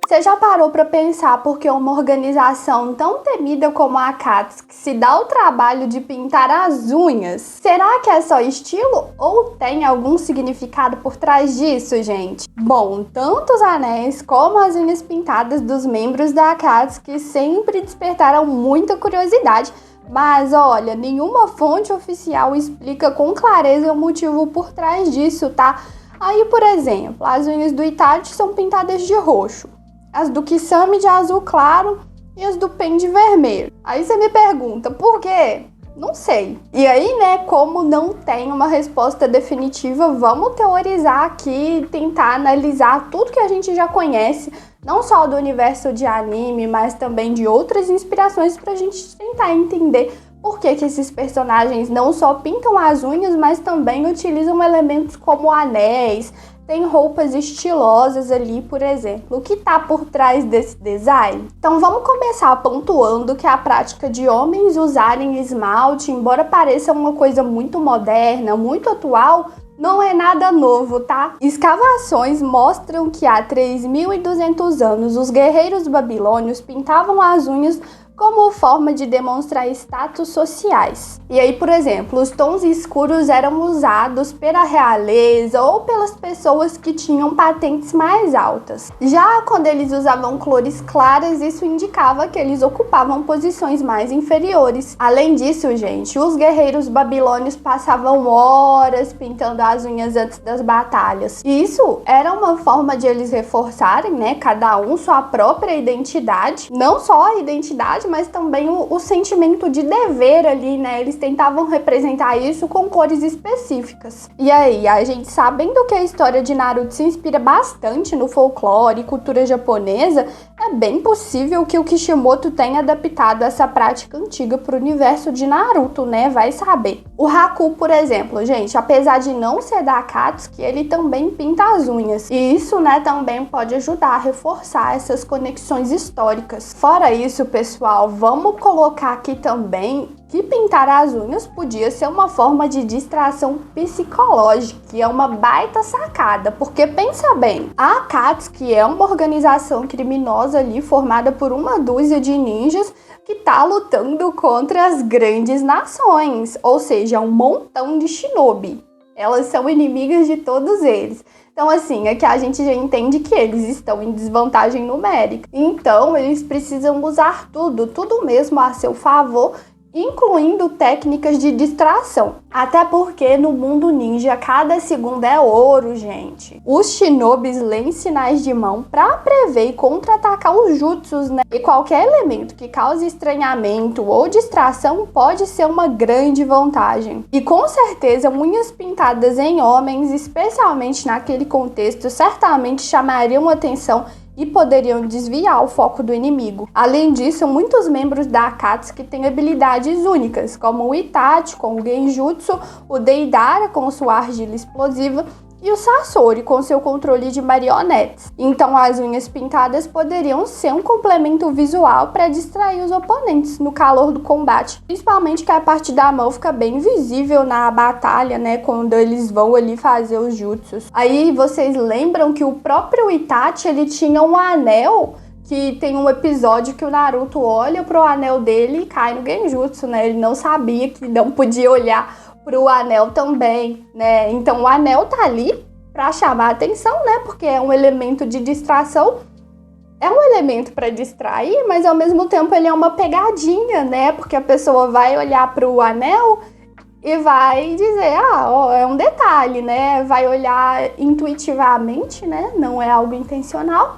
Você já parou para pensar por que uma organização tão temida como a Akatsuki se dá o trabalho de pintar as unhas? Será que é só estilo ou tem algum significado por trás disso, gente? Bom, tanto os anéis como as unhas pintadas dos membros da Akatsuki sempre despertaram muita curiosidade. Mas olha, nenhuma fonte oficial explica com clareza o motivo por trás disso, tá? Aí, por exemplo, as unhas do Itachi são pintadas de roxo, as do Kisame de azul claro e as do Pen de vermelho. Aí você me pergunta, por quê? Não sei. E aí, né, como não tem uma resposta definitiva, vamos teorizar aqui e tentar analisar tudo que a gente já conhece, não só do universo de anime, mas também de outras inspirações pra gente tentar entender por que esses personagens não só pintam as unhas, mas também utilizam elementos como anéis, tem roupas estilosas ali, por exemplo. O que está por trás desse design? Então vamos começar pontuando que a prática de homens usarem esmalte, embora pareça uma coisa muito moderna, muito atual, não é nada novo, tá? Escavações mostram que há 3.200 anos os guerreiros babilônios pintavam as unhas como forma de demonstrar status sociais. E aí, por exemplo, os tons escuros eram usados pela realeza ou pelas pessoas que tinham patentes mais altas. Já quando eles usavam cores claras, isso indicava que eles ocupavam posições mais inferiores. Além disso, gente, os guerreiros babilônios passavam horas pintando as unhas antes das batalhas. E isso era uma forma de eles reforçarem, né, cada um sua própria identidade, não só a identidade, mas também o sentimento de dever ali, né? Eles tentavam representar isso com cores específicas. E aí, a gente sabendo que a história de Naruto se inspira bastante no folclore e cultura japonesa, é bem possível que o Kishimoto tenha adaptado essa prática antiga para o universo de Naruto, né? Vai saber. O Haku, por exemplo, gente, apesar de não ser da Akatsuki, ele também pinta as unhas. E isso, né, também pode ajudar a reforçar essas conexões históricas. Fora isso, pessoal, vamos colocar aqui também que pintar as unhas podia ser uma forma de distração psicológica, que é uma baita sacada, porque pensa bem, a Akatsuki é uma organização criminosa ali formada por uma dúzia de ninjas que tá lutando contra as grandes nações, ou seja, um montão de shinobi. Elas são inimigas de todos eles. Então, assim, aqui a gente já entende que eles estão em desvantagem numérica. Então, eles precisam usar tudo mesmo a seu favor, incluindo técnicas de distração. Até porque no mundo ninja, cada segundo é ouro, gente. Os shinobis leem sinais de mão para prever e contra-atacar os jutsus, né? E qualquer elemento que cause estranhamento ou distração pode ser uma grande vantagem. E com certeza, unhas pintadas em homens, especialmente naquele contexto, certamente chamariam atenção e poderiam desviar o foco do inimigo. Além disso, muitos membros da Akatsuki têm habilidades únicas, como o Itachi com o Genjutsu, o Deidara com sua argila explosiva e o Sasori com seu controle de marionetes. Então as unhas pintadas poderiam ser um complemento visual para distrair os oponentes no calor do combate, principalmente que a parte da mão fica bem visível na batalha, né, quando eles vão ali fazer os jutsus. Aí vocês lembram que o próprio Itachi, ele tinha um anel, que tem um episódio que o Naruto olha pro anel dele e cai no Genjutsu, né? Ele não sabia que não podia olhar pro anel também, né? Então o anel tá ali para chamar a atenção, né? Porque é um elemento de distração, é um elemento para distrair, mas ao mesmo tempo ele é uma pegadinha, né? Porque a pessoa vai olhar pro anel e vai dizer, ó, é um detalhe, né? Vai olhar intuitivamente, né? Não é algo intencional.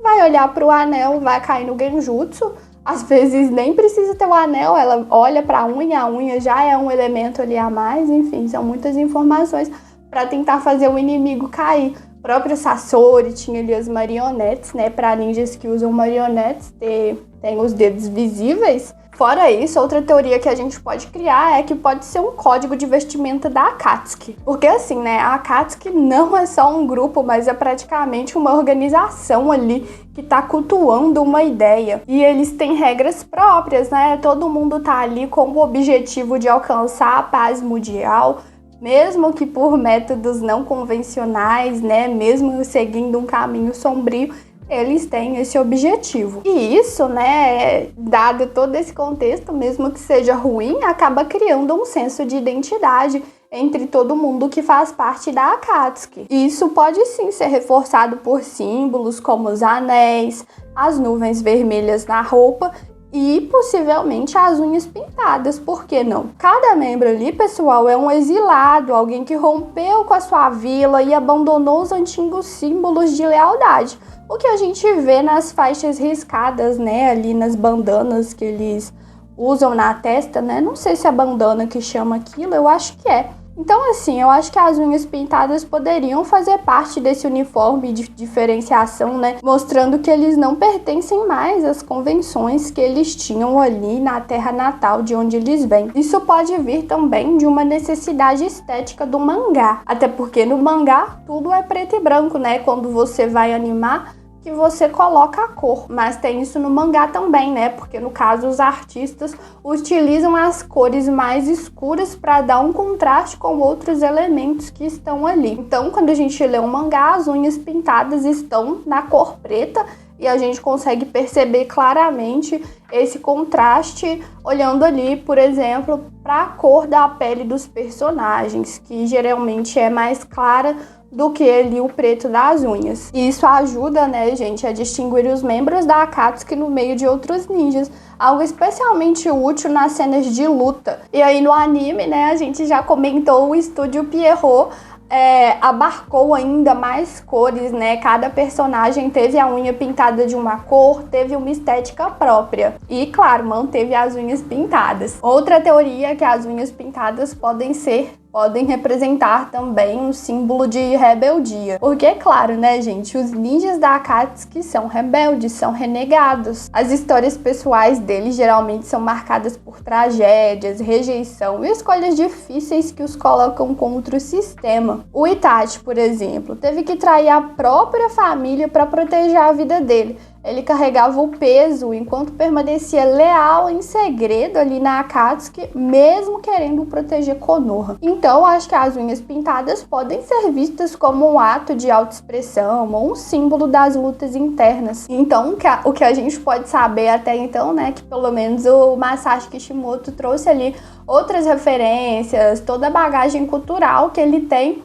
Vai olhar pro anel, vai cair no Genjutsu. Às vezes nem precisa ter o anel, ela olha para a unha já é um elemento ali a mais, enfim, são muitas informações para tentar fazer o inimigo cair. O próprio Sasori tinha ali as marionetes, né, para ninjas que usam marionetes, tem os dedos visíveis. Fora isso, outra teoria que a gente pode criar é que pode ser um código de vestimenta da Akatsuki. Porque assim, né, a Akatsuki não é só um grupo, mas é praticamente uma organização ali que tá cultuando uma ideia. E eles têm regras próprias, né? Todo mundo tá ali com o objetivo de alcançar a paz mundial, mesmo que por métodos não convencionais, né? Mesmo seguindo um caminho sombrio, eles têm esse objetivo. E isso, né, dado todo esse contexto, mesmo que seja ruim, acaba criando um senso de identidade entre todo mundo que faz parte da Akatsuki. E isso pode sim ser reforçado por símbolos como os anéis, as nuvens vermelhas na roupa e possivelmente as unhas pintadas, por que não? Cada membro ali, pessoal, é um exilado, alguém que rompeu com a sua vila e abandonou os antigos símbolos de lealdade. O que a gente vê nas faixas riscadas, né, ali nas bandanas que eles usam na testa, né? Não sei se é bandana que chama aquilo, eu acho que é. Então, assim, eu acho que as unhas pintadas poderiam fazer parte desse uniforme de diferenciação, né? Mostrando que eles não pertencem mais às convenções que eles tinham ali na terra natal de onde eles vêm. Isso pode vir também de uma necessidade estética do mangá. Até porque no mangá tudo é preto e branco, né? Quando você vai animar, que você coloca a cor, mas tem isso no mangá também, né? Porque no caso os artistas utilizam as cores mais escuras para dar um contraste com outros elementos que estão ali. Então, quando a gente lê um mangá, as unhas pintadas estão na cor preta e a gente consegue perceber claramente esse contraste olhando ali, por exemplo, para a cor da pele dos personagens, que geralmente é mais clara do que ali o preto das unhas. E isso ajuda, né, gente, a distinguir os membros da Akatsuki no meio de outros ninjas, algo especialmente útil nas cenas de luta. E aí no anime, né, a gente já comentou, o estúdio Pierrot abarcou ainda mais cores, né? Cada personagem teve a unha pintada de uma cor, teve uma estética própria. E, claro, manteve as unhas pintadas. Outra teoria é que as unhas pintadas podem representar também um símbolo de rebeldia. Porque, claro, né, gente, os ninjas da Akatsuki são rebeldes, são renegados. As histórias pessoais deles geralmente são marcadas por tragédias, rejeição e escolhas difíceis que os colocam contra o sistema. O Itachi, por exemplo, teve que trair a própria família para proteger a vida dele. Ele carregava o peso enquanto permanecia leal em segredo ali na Akatsuki, mesmo querendo proteger Konoha. Então, acho que as unhas pintadas podem ser vistas como um ato de autoexpressão ou um símbolo das lutas internas. Então, o que a gente pode saber até então, né, que pelo menos o Masashi Kishimoto trouxe ali outras referências, toda a bagagem cultural que ele tem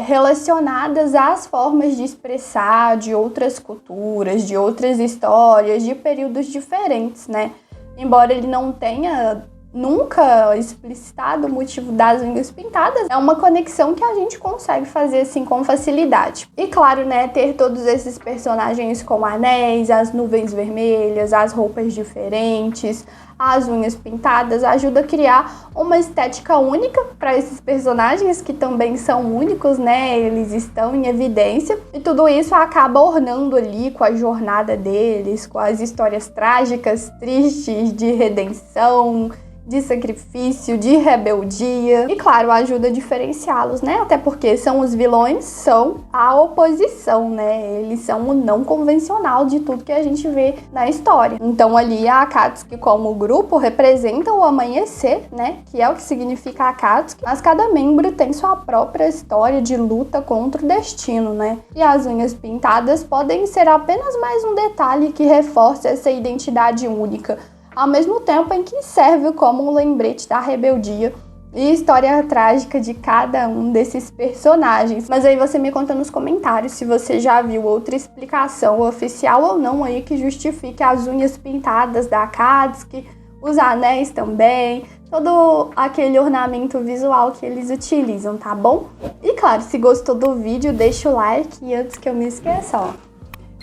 relacionadas às formas de expressar de outras culturas, de outras histórias, de períodos diferentes, né? Embora ele não tenha nunca explicitado o motivo das unhas pintadas, é uma conexão que a gente consegue fazer assim com facilidade. E claro, né, ter todos esses personagens com anéis, as nuvens vermelhas, as roupas diferentes, as unhas pintadas, ajuda a criar uma estética única para esses personagens que também são únicos, né? Eles estão em evidência e tudo isso acaba ornando ali com a jornada deles, com as histórias trágicas, tristes, de redenção, de sacrifício, de rebeldia. E claro, ajuda a diferenciá-los, né? Até porque são os vilões, são a oposição, né? Eles são o não convencional de tudo que a gente vê na história. Então ali a Akatsuki como grupo representa o amanhecer, né? Que é o que significa Akatsuki, mas cada membro tem sua própria história de luta contra o destino, né? E as unhas pintadas podem ser apenas mais um detalhe que reforça essa identidade única, ao mesmo tempo em que serve como um lembrete da rebeldia e história trágica de cada um desses personagens. Mas aí você me conta nos comentários se você já viu outra explicação, oficial ou não, aí que justifique as unhas pintadas da Akatsuki, os anéis também, todo aquele ornamento visual que eles utilizam, tá bom? E claro, se gostou do vídeo, deixa o like e antes que eu me esqueça, ó.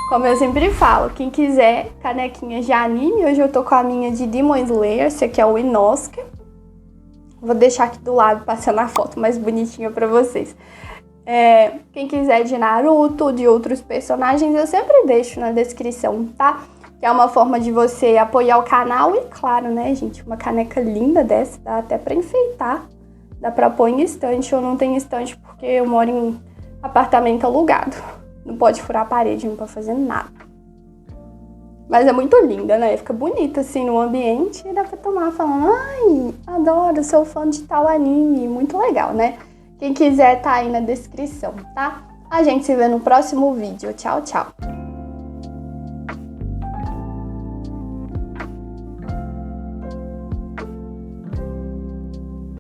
Como eu sempre falo, quem quiser canequinhas de anime, hoje eu tô com a minha de Demon Slayer, esse aqui é o Inosuke. Vou deixar aqui do lado, passando a foto mais bonitinha pra vocês. Quem quiser de Naruto, de outros personagens, eu sempre deixo na descrição, tá? Que é uma forma de você apoiar o canal e, claro, né, gente, uma caneca linda dessa, dá até pra enfeitar. Dá pra pôr em estante, ou não tem estante porque eu moro em apartamento alugado. Não pode furar a parede, não pode fazer nada. Mas é muito linda, né? Fica bonita assim no ambiente e dá pra tomar falando: ai, adoro, sou fã de tal anime. Muito legal, né? Quem quiser tá aí na descrição, tá? A gente se vê no próximo vídeo. Tchau, tchau.